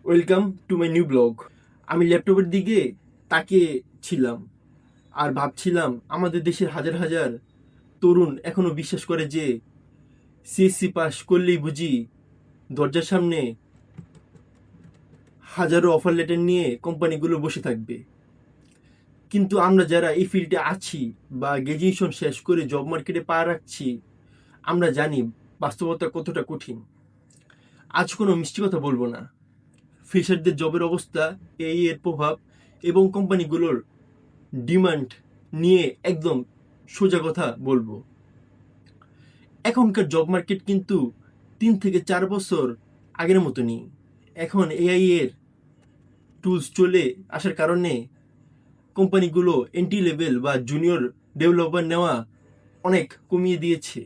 Welcome to my new blog. আমি ল্যাপটপের দিকে তাকিয়ে ছিলাম আর ভাবছিলাম আমাদের দেশের হাজার হাজার তরুণ এখনো বিশ্বাস করে যে সিএসসি পাস করলেই বুঝি দরজার সামনে হাজারো অফার লেটার নিয়ে কোম্পানিগুলো বসে থাকবে। কিন্তু আমরা যারা এই ফিল্ডে আছি বা গ্র্যাজুয়েশন শেষ করে জব মার্কেটে পা রাখছি, আমরা জানি বাস্তবতা কতটা কঠিন। আজ কোনো মিষ্টি কথা বলবো না, ফ্রেশারদের জবের অবস্থা, এই এর প্রভাব এবং কোম্পানিগুলোর ডিমান্ড নিয়ে একদম সোজা কথা বলবো। এখনকার জব মার্কেট কিন্তু 3 থেকে 4 বছর আগের মতো নেই। এখন এআই এর টুলস চলে আসার কারণে কোম্পানিগুলো এন্ট্রি লেভেল বা জুনিয়র ডেভেলপার নেওয়া অনেক কমিয়ে দিয়েছে।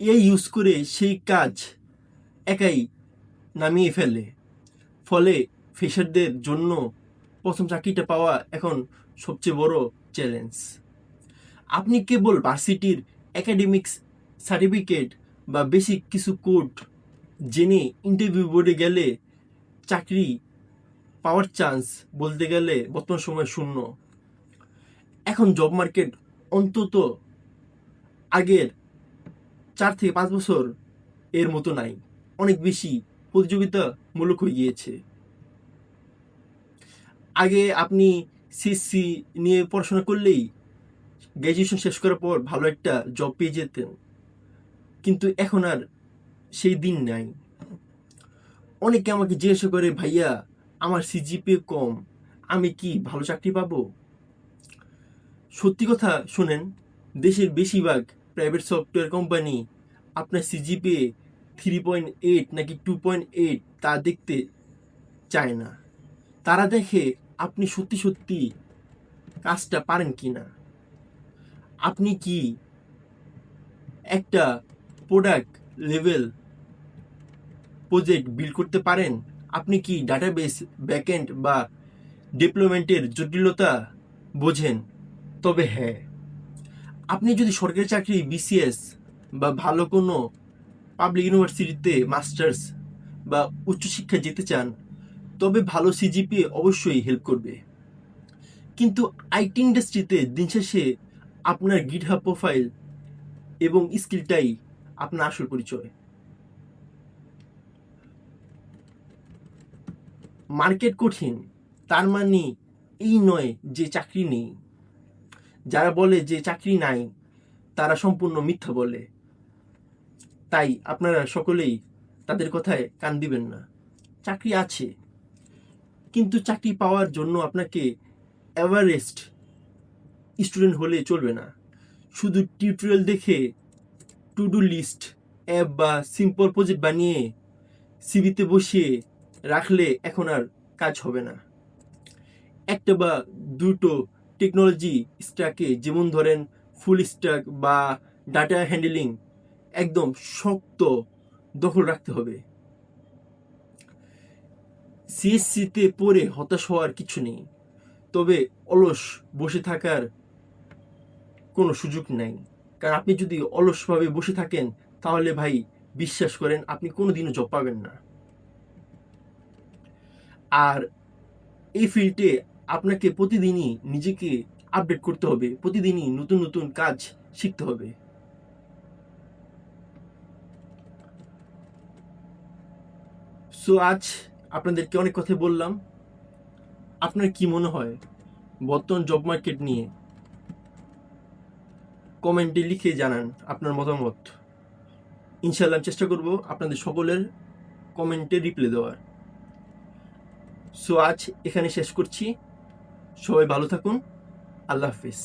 এআই ইউজ করে সেই কাজ একাই নামিয়ে ফেলে, ফলে ফ্রেশারদের জন্য প্রথম চাকরিটা পাওয়া এখন সবচেয়ে বড় চ্যালেঞ্জ। আপনি কেবল ভার্সিটির একাডেমিক্স সার্টিফিকেট বা বেসিক কিছু কোড জেনে ইন্টারভিউ বোর্ডে গেলে চাকরি পাওয়ার চান্স বলতে গেলে বর্তমান সময় শূন্য। এখন জব মার্কেট অন্তত আগের 4 থেকে 5 বছর এর মতো নাই, অনেক বেশি প্রতিযোগিতামূলক হয়ে গিয়েছে। আগে আপনি সিএসসি নিয়ে পড়াশোনা করলেই গ্র্যাজুয়েশন শেষ করার পর ভালো একটা জব পেয়ে যেতেন, কিন্তু এখন আর সেই দিন নাই। অনেকে আমাকে জিজ্ঞাসা করে, ভাইয়া আমার সিজিপিএ কম, আমি কি ভালো চাকরি পাবো? সত্যি কথা শোনেন, দেশের বেশিরভাগ প্রাইভেট সফটওয়্যার কোম্পানি আপনার সিজিপিএ 3.8 নাকি 2.8 তা দেখতে চায় না। তারা দেখে আপনি সত্যি সত্যি কাজটা পারেন কি না, আপনি কি একটা প্রোডাক্ট লেভেল প্রজেক্ট বিল্ড করতে পারেন, আপনি কি ডাটাবেস ব্যাকএন্ড বা ডেভেলপমেন্টের জটিলতা বোঝেন। তবে হ্যাঁ, আপনি যদি সরকারি চাকরি, বিসিএস বা ভালো কোনো পাবলিক ইউনিভার্সিটিতে মাস্টার্স বা উচ্চশিক্ষায় যেতে চান, তবে ভালো সিজিপিএ অবশ্যই হেল্প করবে। কিন্তু আইটি ইন্ডাস্ট্রিতে দিন শেষে আপনার গিটহাব প্রোফাইল এবং স্কিলটাই আপনার আসল পরিচয়। মার্কেট কঠিন তার মানে এই নয় যে চাকরি নেই। যারা বলে যে চাকরি নাই, তারা সম্পূর্ণ মিথ্যা বলে। তাই আপনারা সকলেই তাদের কথায় কান দিবেন না। চাকরি আছে, কিন্তু চাকরি পাওয়ার জন্য আপনাকে এভারেস্ট স্টুডেন্ট হলে চলবে না। শুধু টিউটোরিয়াল দেখে, টু ডু লিস্ট অ্যাপ বা সিম্পল প্রজেক্ট বানিয়ে সিভিতে বসিয়ে রাখলে এখন আর কাজ হবে না। একটা বা দুটো টেকনোলজি স্ট্যাকে, যেমন ধরেন ফুল স্ট্যাক বা ডাটা হ্যান্ডলিং, একদম শক্ত দখল রাখতে হবে। সিএসসিতে পড়ে হতাশ হওয়ার কিছু নেই, তবে অলস বসে থাকার কোনো সুযোগ নাই। কারণ আপনি যদি অলসভাবে বসে থাকেন, তাহলে ভাই বিশ্বাস করেন আপনি কোনোদিনও জব পাবেন না। আর এই ফিল্ডে আপনাকে প্রতিদিনই নিজেকে আপডেট করতে হবে, প্রতিদিনই নতুন নতুন কাজ শিখতে হবে। সো আজ আপনাদেরকে অনেক কথা বললাম। আপনার কি মনে হয় বর্তমান জব মার্কেট নিয়ে? কমেন্টে লিখে জানান আপনার মতামত। ইনশাল্লাহ চেষ্টা করব আপনাদের সকলের কমেন্টে রিপ্লাই দেওয়ার। সো আজ এখানে শেষ করছি। সবাই ভালো থাকুন। আল্লাহ হাফিজ।